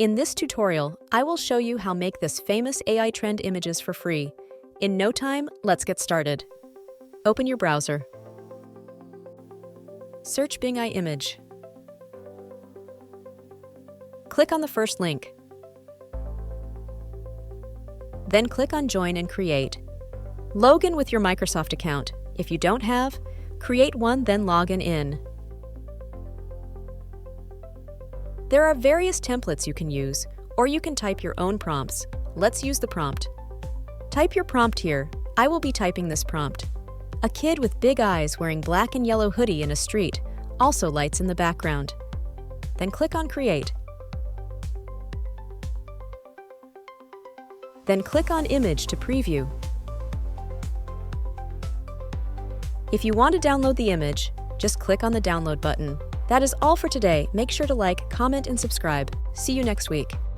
In this tutorial, I will show you how to make this famous AI trend images for free. In no time, let's get started. Open your browser. Search Bing AI image. Click on the first link. Then click on Join and Create. Log in with your Microsoft account. If you don't have, create one, then log in. There are various templates you can use, or you can type your own prompts. Let's use the prompt. Type your prompt here. I will be typing this prompt. A kid with big eyes wearing black and yellow hoodie in a street, also lights in the background. Then click on Create. Then click on Image to preview. If you want to download the image, just click on the download button. That is all for today. Make sure to like, comment, and subscribe. See you next week.